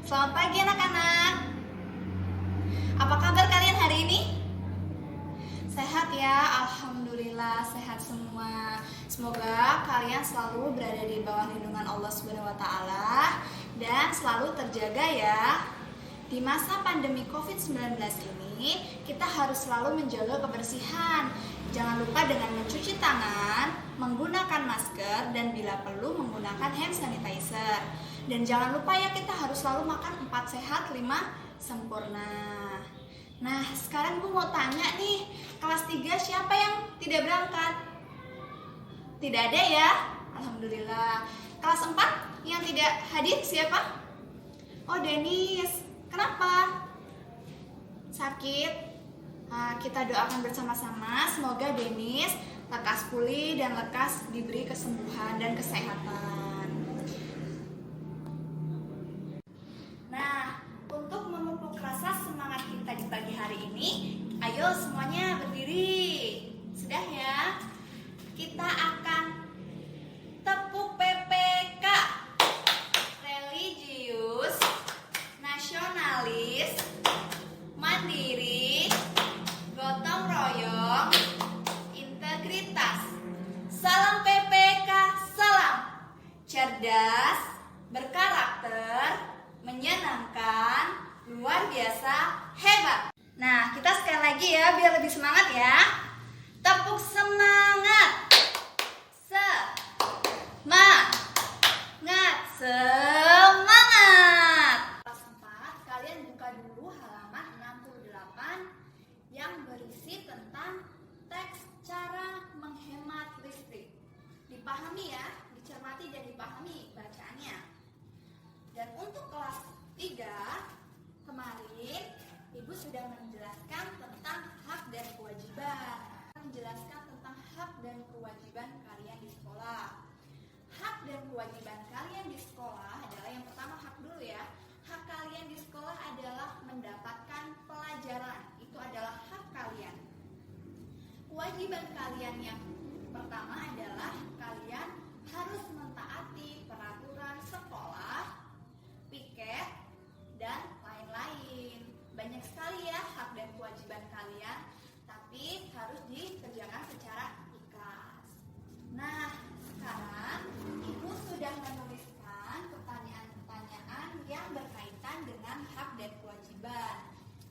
Selamat pagi anak-anak. Apa kabar kalian hari ini? Sehat ya, alhamdulillah sehat semua. Semoga kalian selalu berada di bawah lindungan Allah Subhanahu wa taala dan selalu terjaga ya. Di masa pandemi COVID-19 ini, kita harus selalu menjaga kebersihan. Jangan lupa dengan mencuci tangan, menggunakan masker, dan bila perlu menggunakan hand sanitizer. Dan jangan lupa ya, kita harus selalu makan 4 sehat, 5 sempurna. Nah, sekarang gue mau tanya nih, kelas 3 siapa yang tidak berangkat? Tidak ada ya? Alhamdulillah. Kelas 4 yang tidak hadir siapa? Oh, Denis. Kenapa? Sakit? Nah, kita doakan bersama-sama semoga Denis lekas pulih dan lekas diberi kesembuhan dan kesehatan. Nah, untuk memupuk rasa semangat kita di pagi hari ini, ayo semuanya berdiri. Sudah ya? Kita akan tepuk PPK. Religius, nasionalis, mandiri, gotong royong, integritas. Salam PPK, salam cerdas, berkarakter, menyenangkan, luar biasa, hebat. Nah, kita sekali lagi ya biar lebih semangat ya. Tepuk semangat. Semangat. Kelas 4, kalian buka dulu halaman 68 yang berisi tentang teks cara menghemat listrik. Dipahami ya, dicermati dan dipahami bacaannya. Dan untuk kelas 3, kemarin Ibu sudah menjelaskan tentang hak dan kewajiban. Menjelaskan tentang hak dan kewajiban kalian di sekolah. Hak dan kewajiban kalian di sekolah adalah yang pertama hak dulu ya. Hak kalian di sekolah adalah mendapatkan pelajaran. Itu adalah hak kalian. Kewajiban kalian yang pertama adalah kalian harus mentaati peraturan sekolah, piket, dan lain-lain. Banyak sekali ya hak dan kewajiban kalian, tapi harus dikerjakan secara ikhlas. Nah, sekarang Ibu sudah menuliskan pertanyaan-pertanyaan yang berkaitan dengan hak dan kewajiban.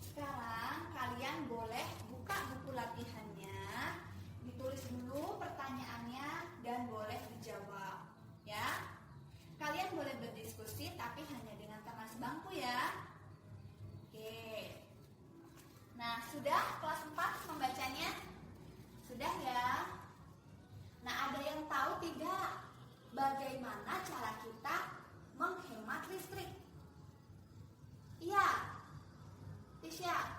Sekarang kalian boleh buka buku latihannya, ditulis dulu pertanyaannya dan boleh dijawab ya. Kalian boleh berdiskusi tapi hanya dengan teman sebangku ya. Oke. Nah, sudah kelas 4 membacanya? Sudah ya? Nah, ada yang tahu tidak bagaimana cara kita menghemat listrik? Iya, Tisha.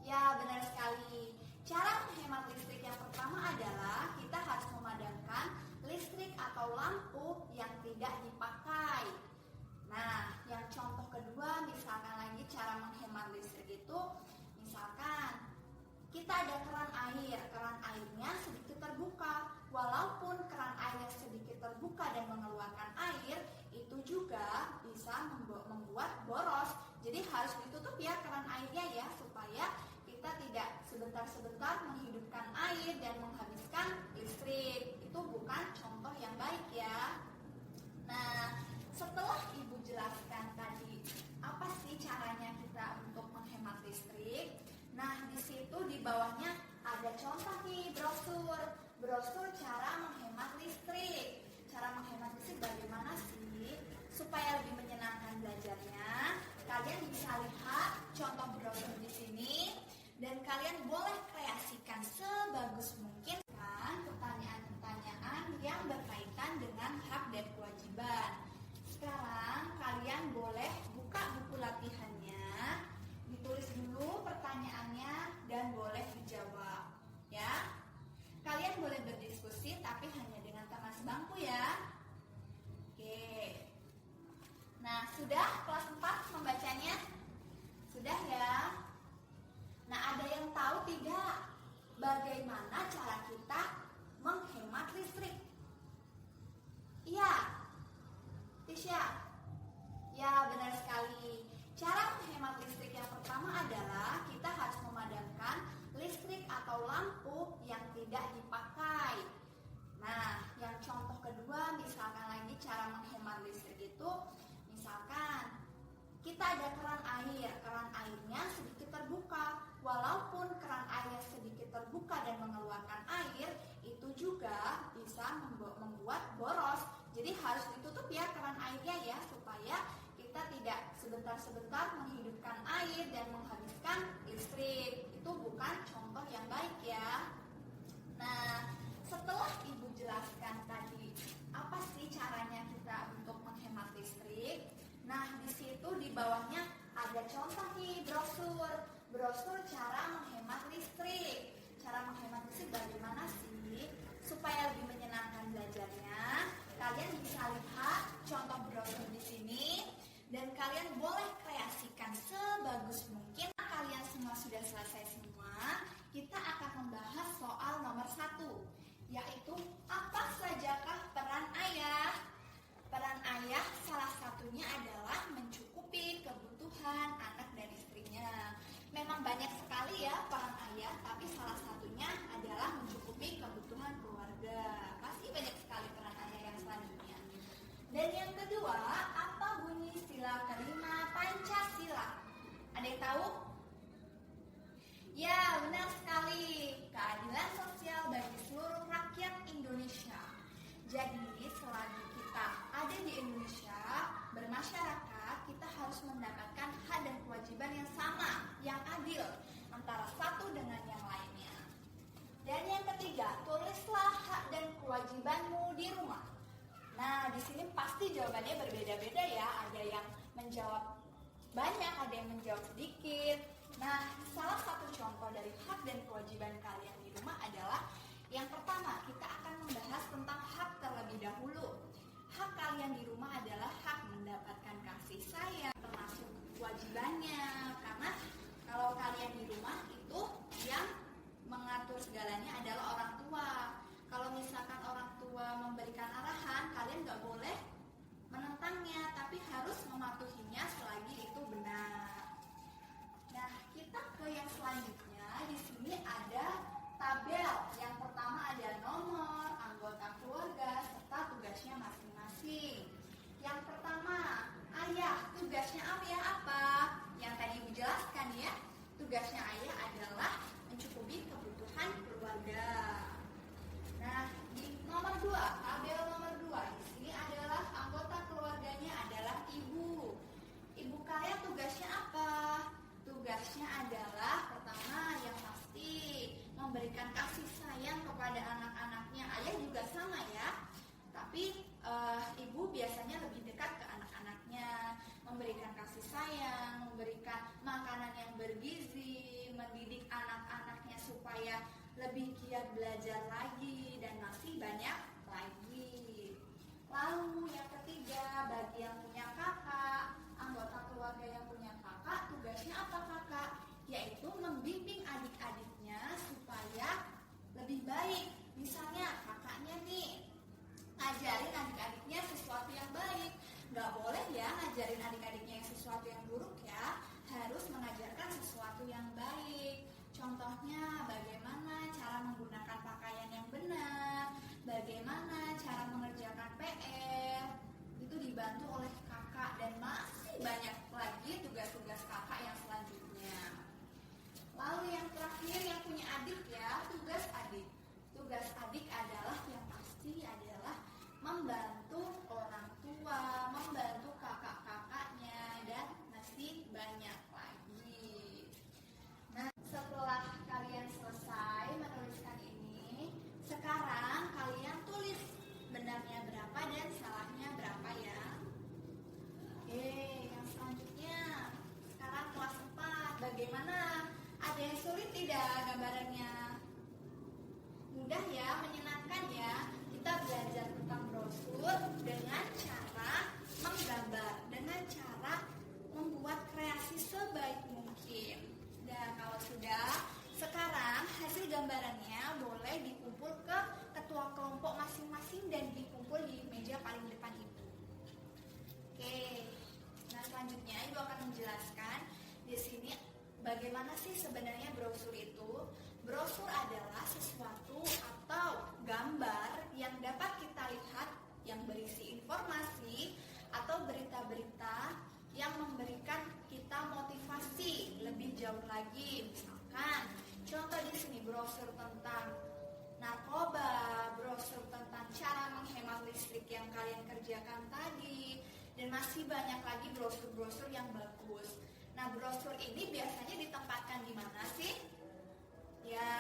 Ya, benar sekali. Cara menghemat listrik yang pertama adalah kita harus memadamkan listrik atau lampu yang tidak dipakai. Nah, yang contoh kedua, misalkan lagi cara menghemat listrik itu, misalkan kita ada keran airnya sedikit terbuka. Walaupun keran airnya sedikit terbuka dan mengeluarkan air, itu juga bisa membuat boros. Jadi harus ditutup ya keran airnya ya, supaya kita tidak sebentar-sebentar menghidupkan air dan menghabiskan listrik. Itu bukan contoh yang baik ya. Nah, setelah Ibu jelaskan tadi apa sih caranya kita untuk menghemat listrik, nah di situ di bawahnya ada contoh nih brosur cara menghemat listrik. Cara menghemat listrik bagaimana sih supaya lebih menyenangkan belajarnya? Kalian bisa lihat contoh brosur di sini dan kalian boleh kreasikan sebagus mungkin kan pertanyaan-pertanyaan yang berkaitan dengan hak dan kewajiban. Sekarang kalian boleh buka buku latihannya, ditulis dulu pertanyaannya dan boleh dijawab ya. Kalian boleh berdiskusi tapi hanya dengan teman sebangku ya. Oke. Nah, sudah kelas 4 membacanya? Sudah ya? Nah, ada yang tahu tidak bagaimana cara kita menghemat listrik? Iya, Tisha. Ya, benar sekali. Cara menghemat listrik yang pertama adalah kita harus memadamkan listrik atau lampu yang tidak dipakai. Nah, yang contoh kedua, misalkan lagi cara menghemat listrik itu, misalkan kita ada keran airnya sedikit terbuka. Walaupun keran air sedikit terbuka dan mengeluarkan air, itu juga bisa membuat boros. Jadi harus ditutup ya keran airnya ya, supaya kita tidak sebentar-sebentar menghidupkan air dan menghabiskan listrik. Itu bukan contoh yang baik ya. Nah, setelah Ibu jelaskan tadi apa sih caranya kita untuk menghemat listrik, nah di situ di bawahnya ada contoh nih brosur cara menghemat listrik. Cara menghemat listrik bagaimana sih supaya lebih menyenangkan belajarnya? Kalian bisa lihat contoh brosur di sini dan kalian boleh kreasikan sebagus mungkin. Kalian semua sudah selesai semua. Kita akan membahas soal nomor 1, yaitu apa sajakah peran ayah? Peran ayah salah satunya adalah mencukupi kebutuhan anak dan istrinya. Memang banyak sekali ya peran ayah, tapi salah satunya adalah mencukupi kebutuhan keluarga. Pasti banyak sekali peran ayah yang selanjutnya. Dan yang kedua, apa bunyi sila kelima Pancasila? Ada yang tahu? Ya, benar sekali. Keadilan sosial bagi seluruh rakyat Indonesia. Jadi, selagi kita ada di Indonesia, bermasyarakat, kita harus mendapatkan hak dan kewajiban yang sama, yang adil, antara satu dengan yang lainnya. Dan yang ketiga, tulislah hak dan kewajibanmu di rumah. Nah, di sini pasti jawabannya berbeda-beda ya. Ada yang menjawab banyak, ada yang menjawab sedikit. Nah, salah satu contoh dari hak dan kewajiban kalian di rumah adalah yang pertama, kita akan membahas tentang hak terlebih dahulu. Hak kalian di rumah adalah hak mendapatkan kasih sayang, termasuk kewajibannya. Karena kalau kalian di rumah itu yang mengatur segalanya adalah orang tua. Kalau misalkan orang tua memberikan arahan, kalian nggak boleh menentangnya, tapi harus mematuhinya selagi itu benar. Nah, kita ke yang selanjutnya. Di sini ada tabel. Yang pertama ada nomor, anggota keluarga, serta tugasnya masing-masing. Yang pertama, ayah. Tugasnya apa? Yang tadi Ibu jelaskan ya. Tugasnya ayah adalah mencukupi kebutuhan keluarga. Nah, di nomor 2, tabel nomor 2. Di sini adalah anggota keluarganya adalah ibu. Ibu kalian tugasnya apa? Tugasnya adalah pertama yang pasti memberikan kasih sayang kepada anak-anaknya. Ayah juga sama ya. Tapi ibu biasanya lebih dekat ke anak-anaknya, memberikan kasih sayang, memberikan makanan yang bergizi, mendidik anak-anaknya supaya lebih giat belajar lagi dan masih banyak lagi. Lalu yang ketiga, bagi yang punya kakak, anggota keluarga yang punya kakak, tugasnya apa kakak? Yaitu membimbing adik-adiknya supaya lebih baik. Misalnya kakaknya nih ngajarin adik-adiknya sesuatu yang baik. Gak boleh ya ngajarin adik-adiknya yang sesuatu yang buruk ya. Harus mengajarkan sesuatu yang baik. Contohnya bagaimana cara menggunakan pakaian yang benar, bagaimana cara mengerjakan PR. Itu dibantu oleh kakak dan masih banyak lagi tugas-tugas kakak yang selanjutnya. Lalu yang terakhir yang punya adik ya, tugas adik. Tugas adik adalah yang pasti adalah membantu orang tua, membantu kakak-kakaknya dan masih banyak lagi. Nah, setelah kalian selesai menuliskan ini, sekarang kalian tulis benarnya berapa dan salahnya berapa ya. Oke, yang selanjutnya sekarang kelas 4. Bagaimana? Ada yang sulit tidak gambarannya? Mudah ya, menyenangkan ya. Kita belajar tentang brosur dengan cara menggambar, dengan cara membuat kreasi sebaik mungkin. Dan kalau sudah, sekarang hasil gambarannya boleh dikumpul ke ketua kelompok masing-masing dan dikumpul di meja paling depan itu. Oke, nah selanjutnya Ibu akan menjelaskan di sini bagaimana sih sebenarnya brosur itu? Brosur adalah sesuatu atau gambar yang dapat kita lihat yang berisi informasi atau berita-berita yang memberikan kita motivasi lebih jauh lagi. Misalkan contoh di sini brosur tentang narkoba, brosur tentang cara menghemat listrik yang kalian kerjakan tadi, dan masih banyak lagi brosur-brosur yang bagus. Nah, brosur ini biasanya ditempatkan di mana sih? Ya,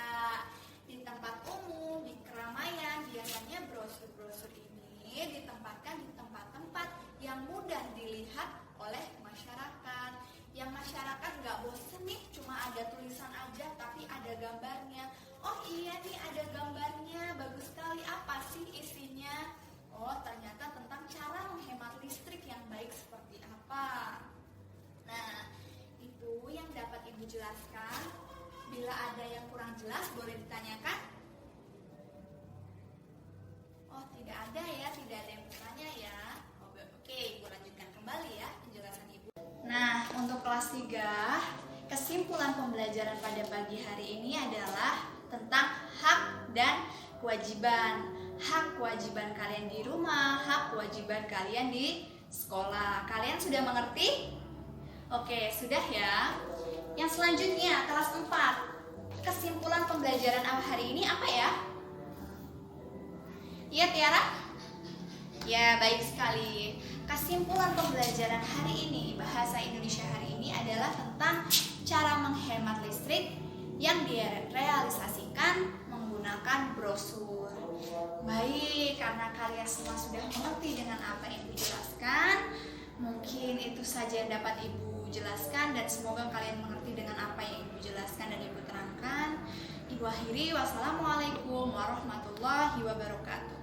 di tempat umum, di keramaian. Biasanya brosur-brosur ini ditempatkan di tempat-tempat yang mudah dilihat oleh masyarakat. Yang masyarakat nggak bosen nih, cuma ada tulisan aja tapi ada gambarnya. Oh iya nih, ada gambarnya, bagus sekali. Apa sih isinya? Oh, ternyata tentang cara menghemat listrik yang baik seperti apa. Nah, itu yang dapat Ibu jelaskan. Bila ada yang kurang jelas, boleh ditanyakan? Oh, tidak ada ya, tidak ada yang bertanya ya. Oke, Ibu lanjutkan kembali ya penjelasan Ibu. Nah, untuk kelas 3, kesimpulan pembelajaran pada pagi hari ini adalah tentang hak dan kewajiban. Hak kewajiban kalian di rumah, hak kewajiban kalian di sekolah. Kalian sudah mengerti? Oke, sudah ya. Yang selanjutnya, kelas 4. Kesimpulan pembelajaran hari ini apa ya? Iya, Tiara? Ya, baik sekali. Kesimpulan pembelajaran hari ini, bahasa Indonesia hari ini adalah tentang cara menghemat listrik yang direalisasikan menggunakan brosur. Baik, karena kalian semua sudah mengerti dengan apa yang Ibu jelaskan, mungkin itu saja yang dapat Ibu jelaskan, dan semoga kalian mengerti dengan apa yang Ibu jelaskan dan Ibu terangkan. Ibu akhiri, wassalamualaikum warahmatullahi wabarakatuh.